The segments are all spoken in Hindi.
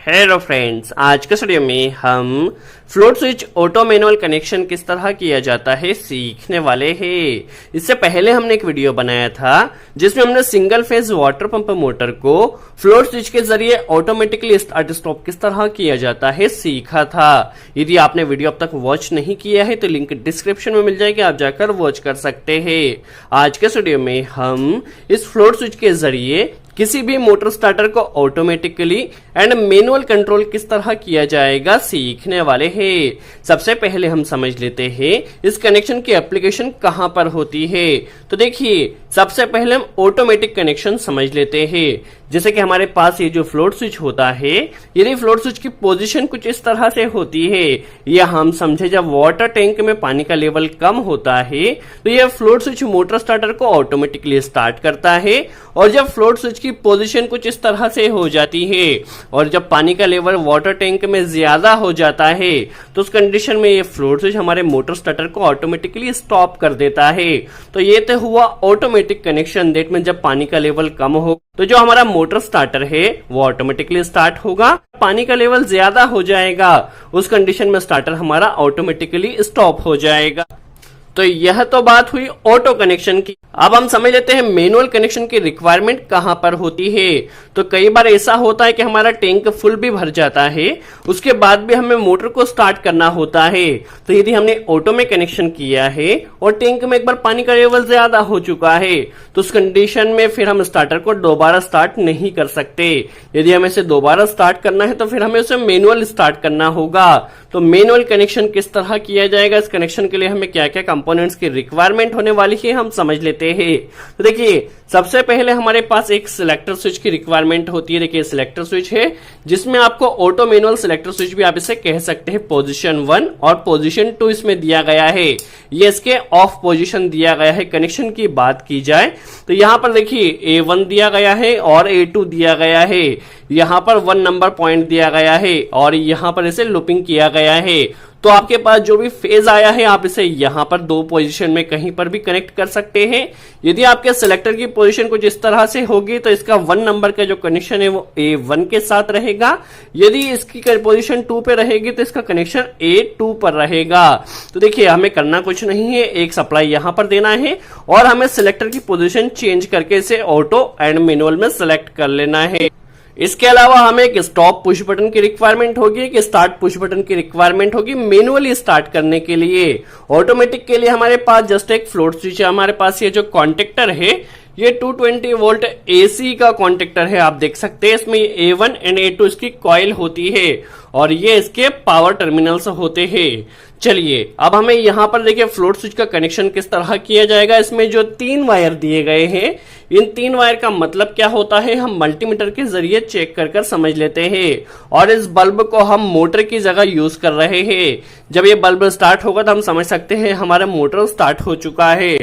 हेलो फ्रेंड्स, आज के वीडियो में हम float switch auto manual connection किस तरह किया जाता है सीखने वाले हैं। इससे पहले हमने एक वीडियो बनाया था जिसमें हमने single phase water pump motor को फ्लोट स्विच के जरिए ऑटोमेटिकली स्टार्ट स्टॉप किस तरह किया जाता है सीखा था। यदि आपने वीडियो अब तक वॉच नहीं किया है तो लिंक डिस्क्रिप्शन में मिल जाएगी, आप जाकर वॉच कर सकते हैं। आज के वीडियो में हम इस फ्लोट स्विच के जरिए किसी भी मोटर स्टार्टर को ऑटोमेटिकली एंड मैनुअल कंट्रोल किस तरह किया जाएगा सीखने वाले हैं। सबसे पहले हम समझ लेते हैं इस कनेक्शन की एप्लीकेशन कहां पर होती है। तो देखिए, सबसे पहले हम ऑटोमेटिक कनेक्शन समझ लेते हैं। जैसे कि हमारे पास ये जो फ्लोट स्विच होता है, यदि फ्लोट स्विच की पोजीशन कुछ इस तरह से होती है, या हम समझे जब वाटर टैंक में पानी का लेवल कम होता है तो यह फ्लोट स्विच मोटर स्टार्टर को ऑटोमेटिकली स्टार्ट करता है। और जब फ्लोट स्विच की पोजीशन कुछ इस तरह से हो जाती है और जब पानी का लेवल वाटर टैंक में ज्यादा हो जाता है तो उस कंडीशन में ये फ्लोट स्विच हमारे मोटर स्टार्टर को ऑटोमेटिकली स्टॉप कर देता है। तो ये तो हुआ ऑटोमेटिक कनेक्शन, डेट में जब पानी का लेवल कम हो तो जो हमारा मोटर स्टार्टर है वो ऑटोमेटिकली स्टार्ट होगा। पानी का लेवल ज्यादा हो जाएगा, उस कंडीशन में स्टार्टर हमारा ऑटोमेटिकली स्टॉप हो जाएगा। तो यह तो बात हुई ऑटो कनेक्शन की। अब हम समझ लेते हैं मैनुअल कनेक्शन की रिक्वायरमेंट कहां पर होती है। तो कई बार ऐसा होता है कि हमारा टैंक फुल भी भर जाता है, उसके बाद भी हमें मोटर को स्टार्ट करना होता है। तो यदि हमने ऑटो में कनेक्शन किया है और टैंक में एक बार पानी का लेवल ज्यादा हो चुका है तो उस कंडीशन में फिर हम स्टार्टर को दोबारा स्टार्ट नहीं कर सकते। यदि हमें इसे दोबारा स्टार्ट करना है तो फिर हमें उसे मैनुअल स्टार्ट करना होगा। तो मैनुअल कनेक्शन किस तरह किया जाएगा, इस कनेक्शन के लिए हमें क्या क्या कंपोनेंट्स की रिक्वायरमेंट होने वाली है हम समझ लेते हैं। तो देखिए, सबसे पहले हमारे पास एक सिलेक्टर स्विच की रिक्वायरमेंट होती है। देखिए, सिलेक्टर स्विच है जिसमें आपको ऑटो मैनुअल सिलेक्टर स्विच भी आप इसे कह सकते हैं। पोजीशन 1 और पोजीशन 2 इसमें दिया गया है, ये इसके ऑफ पोजीशन दिया गया है। कनेक्शन की बात की जाए तो यहां पर देखिए A1 दिया गया है और A2 दिया गया है। यहां पर 1 नंबर पॉइंट दिया गया है और यहां पर इसे लूपिंग किया गया है। तो आपके पास जो भी फेज आया है आप इसे यहां पर 2 पोजीशन में कहीं पर भी कनेक्ट कर सकते हैं। यदि आपके सिलेक्टर की पोजीशन कुछ इस तरह से होगी तो इसका 1 नंबर का जो कनेक्शन है वो A1 के साथ रहेगा। यदि इसकी पोजीशन 2 पे रहेगी तो इसका कनेक्शन A2 पर रहेगा। तो देखिए, हमें करना कुछ नहीं है, एक सप्लाई यहां पर देना है और हमें सिलेक्टर की पोजीशन चेंज करके इसे ऑटो एंड मैनुअल में सिलेक्ट कर लेना है। इसके अलावा हमें एक स्टॉप पुश बटन की रिक्वायरमेंट होगी, एक स्टार्ट पुश बटन की रिक्वायरमेंट होगी मैनुअली स्टार्ट करने के लिए। ऑटोमेटिक के लिए हमारे पास जस्ट एक फ्लोट स्विच है। हमारे पास ये जो कॉन्टेक्टर है ये 220 वोल्ट AC का कॉन्टेक्टर है। आप देख सकते हैं इसमें A1 एंड A2 इसकी कॉइल होती है और ये इसके पावर टर्मिनल्स होते हैं। चलिए, अब हमें यहां पर देखिए फ्लोट स्विच का कनेक्शन किस तरह किया जाएगा। इसमें जो 3 वायर दिए गए हैं, इन 3 वायर का मतलब क्या होता है हम मल्टीमीटर के जरिए चेक कर समझ लेते हैं। और इस बल्ब को हम मोटर की जगह यूज कर रहे हैं। जब ये बल्ब स्टार्ट होगा तो हम समझ सकते हैं हमारा मोटर स्टार्ट हो चुका है।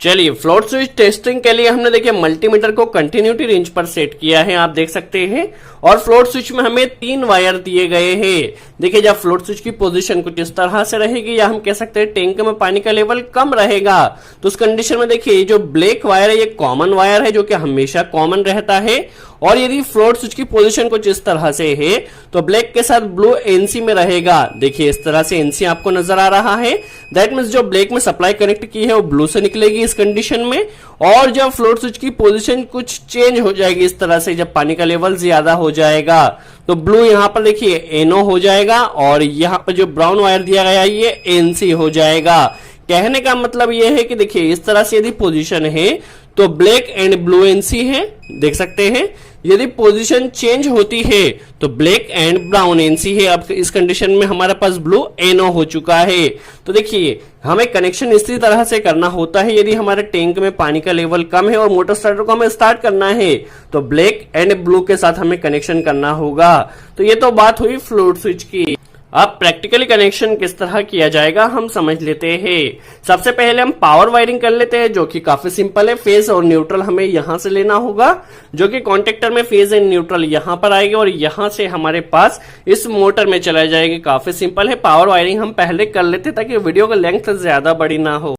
चलिए, फ्लोट स्विच टेस्टिंग के लिए हमने देखिए मल्टीमीटर को कंटिन्यूटी रेंज पर सेट किया है, आप देख सकते हैं। और फ्लोट स्विच में हमें 3 वायर दिए गए हैं। देखिए, जब फ्लोट स्विच की पोजीशन कुछ इस तरह से रहेगी या हम कह सकते हैं टैंक में पानी का लेवल कम रहेगा तो उस कंडीशन में देखिए ये जो ब्लैक वायर है ये कॉमन वायर है जो कि हमेशा कॉमन रहता है। और यदि फ्लोट स्विच की पोजीशन कुछ इस तरह से है तो ब्लैक के साथ ब्लू NC में रहेगा। देखिए, इस तरह से NC आपको नजर आ रहा है। दैट मीन्स जो ब्लैक में सप्लाई कनेक्ट की है वो ब्लू से निकलेगी इस कंडीशन में। और जब फ्लोट स्विच की पोजीशन कुछ चेंज हो जाएगी इस तरह से, जब पानी का लेवल ज्यादा हो जाएगा तो ब्लू यहां पर देखिए NO हो जाएगा और यहां पर जो ब्राउन वायर दिया गया है ये NC हो जाएगा। कहने का मतलब यह है कि देखिए इस तरह से यदि पोजीशन है तो ब्लैक एंड ब्लू NC है, देख सकते हैं। यदि पोजीशन चेंज होती है तो ब्लैक एंड ब्राउन NC है। अब इस कंडीशन में हमारे पास ब्लू NO हो चुका है। तो देखिए, हमें कनेक्शन इसी तरह से करना होता है। यदि हमारे टैंक में पानी का लेवल कम है और मोटर स्टार्टर को हमें स्टार्ट करना है तो ब्लैक एंड ब्लू के साथ हमें कनेक्शन करना होगा। तो ये तो बात हुई फ्लोट स्विच की। अब प्रैक्टिकली कनेक्शन किस तरह किया जाएगा हम समझ लेते हैं। सबसे पहले हम पावर वायरिंग कर लेते हैं जो कि काफी सिंपल है। फेज और न्यूट्रल हमें यहां से लेना होगा, जो कि कॉन्टेक्टर में फेज एंड न्यूट्रल यहां पर आएगी और यहां से हमारे पास इस मोटर में चला जाएगी। काफी सिंपल है। पावर वायरिंग हम पहले कर लेते ताकि वीडियो का लेंथ ज्यादा बड़ी ना हो।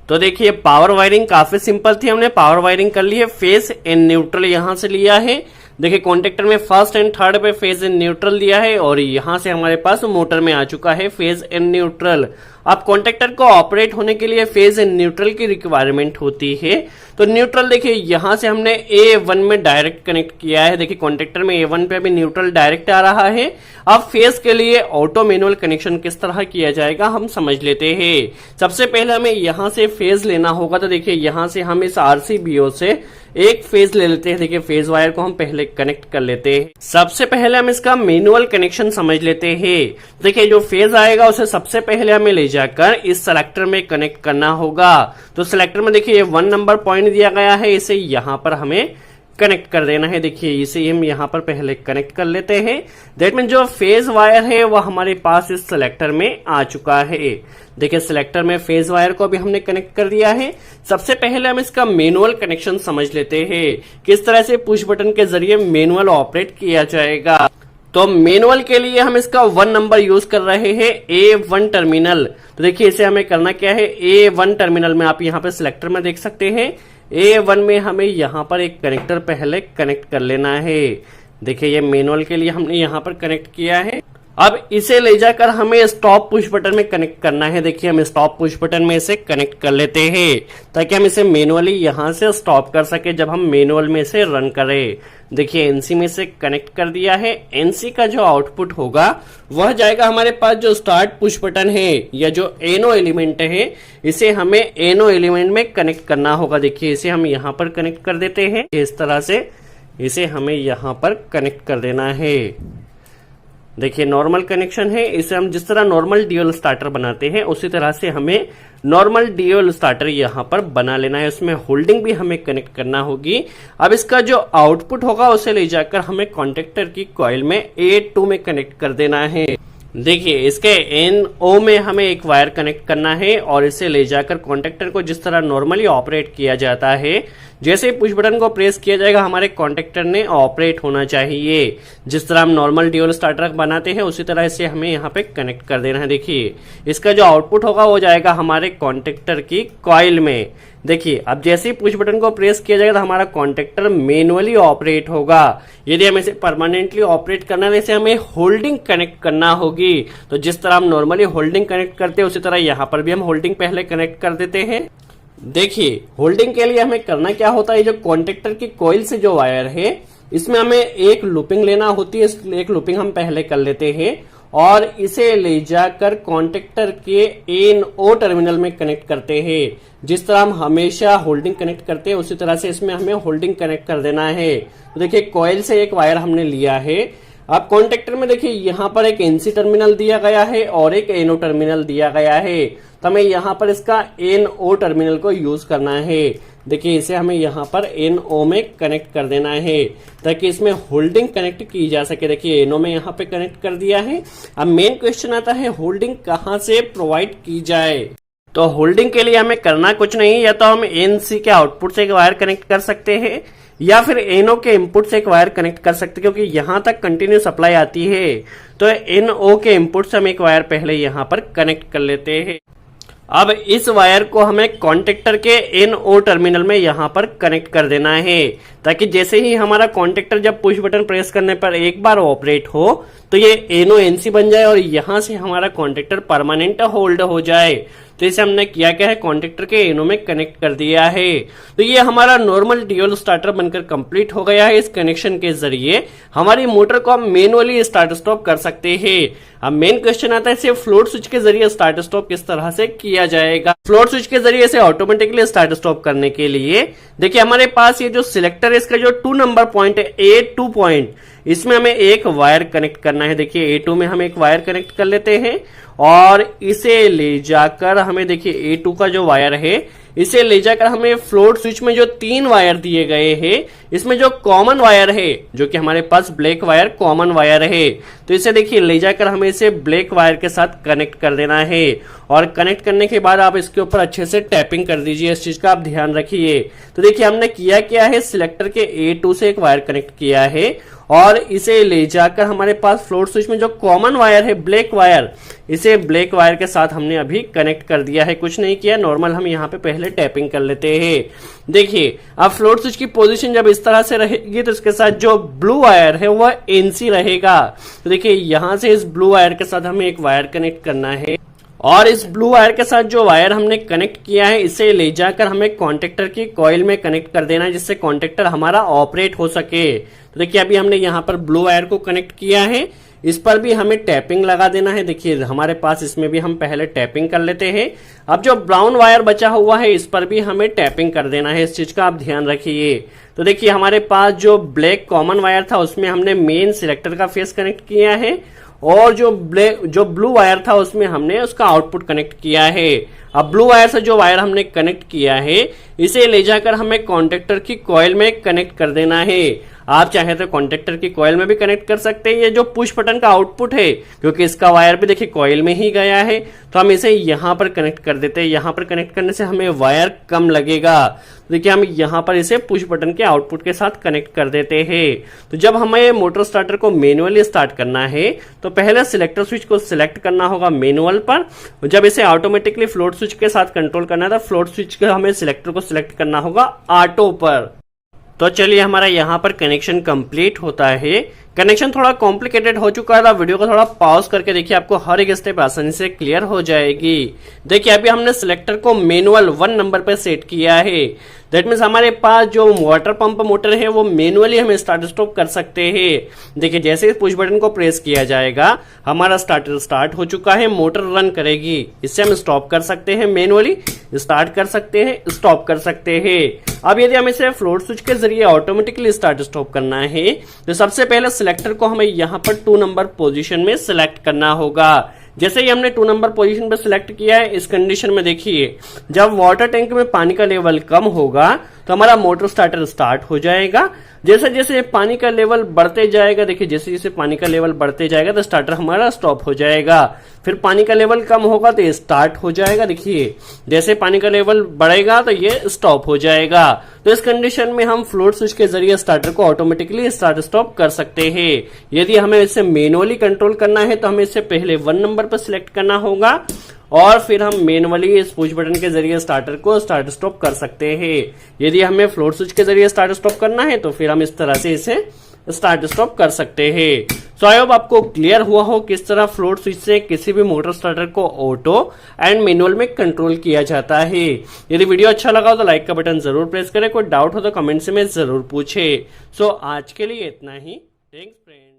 तो देखिए, पावर वायरिंग काफी सिंपल थी, हमने पावर वायरिंग कर ली है। फेज एंड न्यूट्रल यहां से लिया है। देखिए कॉन्टेक्टर में फर्स्ट एंड थर्ड पे फेज इन न्यूट्रल दिया है और यहां से हमारे पास मोटर में आ चुका है फेज इन न्यूट्रल। अब कॉन्टेक्टर को ऑपरेट होने के लिए फेज इन न्यूट्रल की रिक्वायरमेंट होती है। तो न्यूट्रल देखिए यहां से हमने A1 में डायरेक्ट कनेक्ट किया है। देखिए कॉन्टेक्टर में A1 पे अभी न्यूट्रल डायरेक्ट आ रहा है। अब फेज के लिए ऑटो मैनुअल कनेक्शन किस तरह किया जाएगा हम समझ लेते हैं। सबसे पहले हमें यहां से फेज लेना होगा। तो देखिए यहां से हम इस RCBO से एक फेज ले लेते हैं। देखिए फेज वायर को हम पहले कनेक्ट कर लेते हैं। सबसे पहले हम इसका मैनुअल कनेक्शन समझ लेते हैं। देखिए जो फेज आएगा उसे सबसे पहले हमें ले जाकर इस सेलेक्टर में कनेक्ट करना होगा। तो सेलेक्टर में देखिए ये 1 नंबर पॉइंट दिया गया है, इसे यहां पर हमें कनेक्ट कर देना है। देखिए इसे हम यहां पर पहले कनेक्ट कर लेते हैं। दैट मीन जो फेज वायर है वो हमारे पास इस सिलेक्टर में आ चुका है। देखिए सिलेक्टर में फेज वायर को भी हमने कनेक्ट कर दिया है। सबसे पहले हम इसका मैनुअल कनेक्शन समझ लेते हैं, किस तरह से पुश बटन के जरिए मैनुअल ऑपरेट किया जाएगा। तो मैनुअल के लिए हम इसका 1 नंबर यूज कर रहे हैं, A1 टर्मिनल। तो देखिए इसे हमें करना क्या है, A1 टर्मिनल में आप यहाँ पे सिलेक्टर में देख सकते हैं A1 में हमें यहाँ पर एक कनेक्टर पहले कनेक्ट कर लेना है। देखिए ये मैनुअल के लिए हमने यहाँ पर कनेक्ट किया है। अब इसे ले जाकर हमें स्टॉप पुश बटन में कनेक्ट करना है। देखिए हम स्टॉप पुश बटन में इसे कनेक्ट कर लेते हैं ताकि हम इसे मैनुअली यहां से स्टॉप कर सके जब हम मैनुअल में इसे रन करें। देखिए एनसी में से कनेक्ट कर दिया है। एनसी का जो आउटपुट होगा वह जाएगा हमारे पास जो स्टार्ट पुश बटन है या जो एनो एलिमेंट है, इसे हमें एनो एलिमेंट में कनेक्ट करना होगा। देखिए इसे हम यहाँ पर कनेक्ट कर देते हैं। इस तरह से इसे हमें यहाँ पर कनेक्ट कर देना है। देखिए नॉर्मल कनेक्शन है, इसे हम जिस तरह नॉर्मल ड्यूअल स्टार्टर बनाते हैं उसी तरह से हमें नॉर्मल ड्यूअल स्टार्टर यहाँ पर बना लेना है। उसमें होल्डिंग भी हमें कनेक्ट करना होगी। अब इसका जो आउटपुट होगा उसे ले जाकर हमें कॉन्टेक्टर की कॉइल में A2 में कनेक्ट कर देना है। देखिए इसके NO में हमें एक वायर कनेक्ट करना है और इसे ले जाकर कॉन्टेक्टर को जिस तरह नॉर्मली ऑपरेट किया जाता है, जैसे ही पुश बटन को प्रेस किया जाएगा हमारे कॉन्टेक्टर ने ऑपरेट होना चाहिए। जिस तरह हम नॉर्मल ड्यूअल स्टार्टर बनाते हैं उसी तरह से हमें यहाँ पे कनेक्ट कर देना है। देखिए इसका जो आउटपुट होगा वो जाएगा हमारे कॉन्टेक्टर की कॉइल में। देखिए अब जैसे ही पुश बटन को प्रेस किया जाएगा तो हमारा कॉन्टेक्टर मैनुअली ऑपरेट होगा। यदि हमें इसे परमानेंटली ऑपरेट करना है जैसे हमें होल्डिंग कनेक्ट करना होगी। तो जिस तरह हम नॉर्मली होल्डिंग कनेक्ट करते हैं उसी तरह यहाँ पर भी हम होल्डिंग पहले कनेक्ट कर देते हैं। देखिए होल्डिंग के लिए हमें करना क्या होता है, जो कॉन्टेक्टर की कॉइल से जो वायर है इसमें हमें एक लूपिंग लेना होती है। एक लूपिंग हम पहले कर लेते हैं और इसे ले जाकर कॉन्टेक्टर के NO टर्मिनल में कनेक्ट करते हैं। जिस तरह हम हमेशा होल्डिंग कनेक्ट करते हैं उसी तरह से इसमें हमें होल्डिंग कनेक्ट कर देना है। तो देखिए कॉइल से एक वायर हमने लिया है। अब कॉन्टेक्टर में देखिए यहाँ पर एक NC टर्मिनल दिया गया है और एक NO टर्मिनल दिया गया है। तो हमें यहाँ पर इसका NO टर्मिनल को यूज करना है। देखिए इसे हमें यहाँ पर NO में कनेक्ट कर देना है ताकि इसमें होल्डिंग कनेक्ट की जा सके। देखिए NO में यहाँ पे कनेक्ट कर दिया है। अब मेन क्वेश्चन आता है होल्डिंग कहाँ से प्रोवाइड की जाए। तो होल्डिंग के लिए हमें करना कुछ नहीं, या तो हम NC के आउटपुट से एक वायर कनेक्ट कर सकते हैं या फिर NO के इनपुट से एक वायर कनेक्ट कर सकते हैं, क्योंकि यहां तक कंटिन्यू सप्लाई आती है। तो NO के इनपुट से हम एक वायर पहले यहां पर कनेक्ट कर लेते हैं। अब इस वायर को हमें कॉन्टेक्टर के NO टर्मिनल में यहां पर कनेक्ट कर देना है ताकि जैसे ही हमारा कॉन्टेक्टर जब पुश बटन प्रेस करने पर एक बार ऑपरेट हो तो ये NO NC बन जाए और यहां से हमारा कॉन्टेक्टर परमानेंट होल्ड हो जाए। तो इसे हमने किया क्या है, कॉन्टेक्टर के NO में कनेक्ट कर दिया है। तो ये हमारा नॉर्मल ड्यूअल स्टार्टर बनकर कंप्लीट हो गया है। इस कनेक्शन के जरिए हमारी मोटर को हम मैनुअली स्टार्ट स्टॉप कर सकते हैं। अब मेन क्वेश्चन आता है इसे फ्लोट स्विच के जरिए स्टार्ट स्टॉप किस तरह से किया जाएगा। फ्लोट स्विच के जरिए इसे ऑटोमेटिकली स्टार्ट स्टॉप करने के लिए देखिए हमारे पास ये जो सिलेक्टर है इसका जो 2 नंबर पॉइंट है A2 पॉइंट, इसमें हमें एक वायर कनेक्ट करना है। देखिए A2 में हम एक वायर कनेक्ट कर लेते हैं और इसे ले जाकर हमें देखिए A2 का जो वायर है इसे ले जाकर हमें फ्लोट स्विच में जो 3 वायर दिए गए हैं इसमें जो कॉमन वायर है जो कि हमारे पास ब्लैक वायर कॉमन वायर है, तो इसे देखिए ले जाकर हमें इसे ब्लैक वायर के साथ कनेक्ट कर देना है। और कनेक्ट करने के बाद आप इसके ऊपर अच्छे से टैपिंग कर दीजिए, इस चीज का आप ध्यान रखिए। तो देखिए हमने किया क्या है, सिलेक्टर के A2 से एक वायर कनेक्ट किया है और इसे ले जाकर हमारे पास फ्लोट स्विच में जो कॉमन वायर है ब्लैक वायर, इसे ब्लैक वायर के साथ हमने अभी कनेक्ट कर दिया है, कुछ नहीं किया, नॉर्मल हम यहाँ पे पहले टैपिंग कर लेते हैं। देखिए अब फ्लोट स्विच की पोजीशन जब इस तरह से रहेगी तो इसके साथ जो ब्लू वायर है वह एनसी रहेगा। तो देखिए यहां से इस ब्लू वायर के साथ हमें एक वायर कनेक्ट करना है और इस ब्लू वायर के साथ जो वायर हमने कनेक्ट किया है इसे ले जाकर हमें कॉन्टेक्टर की कॉइल में कनेक्ट कर देना है, जिससे कॉन्टेक्टर हमारा ऑपरेट हो सके। तो देखिए अभी हमने यहाँ पर ब्लू वायर को कनेक्ट किया है, इस पर भी हमें टैपिंग लगा देना है। देखिए हमारे पास इसमें भी हम पहले टैपिंग कर लेते हैं। अब जो ब्राउन वायर बचा हुआ है इस पर भी हमें टैपिंग कर देना है, इस चीज का आप ध्यान रखिए। तो देखिए हमारे पास जो ब्लैक कॉमन वायर था उसमें हमने मेन सिलेक्टर का फेस कनेक्ट किया है और जो ब्लू वायर था उसमें हमने उसका आउटपुट कनेक्ट किया है। अब ब्लू वायर से जो वायर हमने कनेक्ट किया है इसे ले जाकर हमें कॉन्टेक्टर की कॉइल में कनेक्ट कर देना है। आप चाहे तो कॉन्टेक्टर की कॉइल में भी कनेक्ट कर सकते हैं। ये जो पुश बटन का आउटपुट है, क्योंकि इसका वायर भी देखिए कॉइल में ही गया है, तो हम इसे यहाँ पर कनेक्ट कर देते हैं। यहाँ पर कनेक्ट करने से हमें वायर कम लगेगा। तो देखिए हम यहाँ पर इसे पुश बटन के आउटपुट के साथ कनेक्ट कर देते हैं। तो जब हमें मोटर स्टार्टर को मैनुअली स्टार्ट करना है तो पहले सिलेक्टर स्विच को सिलेक्ट करना होगा मैनुअल पर। जब इसे ऑटोमेटिकली फ्लोट स्विच के साथ कंट्रोल करना है तो फ्लोट स्विच के हमें सिलेक्टर को सिलेक्ट करना होगा ऑटो पर। तो चलिए हमारा यहाँ पर कनेक्शन कंप्लीट होता है। कनेक्शन थोड़ा कॉम्प्लिकेटेड हो चुका है, तो वीडियो को थोड़ा पॉज करके देखिए, आपको हर एक स्टेप आसानी से क्लियर हो जाएगी। देखिए अभी हमने सिलेक्टर को मैनुअल 1 नंबर पे सेट किया है। दैट मीन्स हमारे पास जो वाटर पंप मोटर है वो मैनुअली हम स्टार्ट स्टॉप कर सकते हैं। देखिए जैसे ही पुश बटन को प्रेस किया जाएगा हमारा स्टार्टर स्टार्ट हो चुका है, मोटर रन करेगी। इससे हम स्टॉप कर सकते हैं, मैनुअली स्टार्ट कर सकते हैं, स्टॉप कर सकते हैं। अब यदि हम इसे फ्लोट स्विच के जरिए ऑटोमेटिकली स्टार्ट स्टॉप करना है तो सबसे पहले सिलेक्टर को हमें यहाँ पर 2 नंबर पोजीशन में सिलेक्ट करना होगा। जैसे ही हमने 2 नंबर पोजीशन पर सिलेक्ट किया है, इस कंडीशन में देखिए जब वाटर टैंक में पानी का लेवल कम होगा तो हमारा मोटर स्टार्टर स्टार्ट हो जाएगा। जैसे जैसे पानी का लेवल बढ़ते जाएगा, देखिए जैसे जैसे पानी का लेवल बढ़ते जाएगा तो स्टार्टर हमारा स्टॉप हो जाएगा। फिर पानी का लेवल कम होगा तो ये स्टार्ट हो जाएगा। देखिए जैसे पानी का लेवल बढ़ेगा तो ये स्टॉप हो जाएगा। तो इस कंडीशन में हम फ्लोट स्विच के जरिए स्टार्टर को ऑटोमेटिकली स्टार्ट स्टॉप कर सकते हैं। यदि हमें इसे मैनुअली कंट्रोल करना है तो हमें इसे पहले 1 नंबर पर सिलेक्ट करना होगा और फिर हम मैनुअली इस पुश बटन के जरिए स्टार्टर को स्टार्ट स्टॉप कर सकते हैं। यदि हमें फ्लोट स्विच के जरिए स्टार्ट स्टॉप करना है तो फिर हम इस तरह से इसे स्टार्ट स्टॉप कर सकते हैं। सो आई होप आपको क्लियर हुआ हो किस तरह फ्लोट स्विच से किसी भी मोटर स्टार्टर को ऑटो एंड मैनुअल में कंट्रोल किया जाता है। यदि वीडियो अच्छा लगा हो तो लाइक का बटन जरूर प्रेस करें, कोई डाउट हो तो कमेंट से में जरूर पूछे। सो आज के लिए इतना ही। Thanks friends.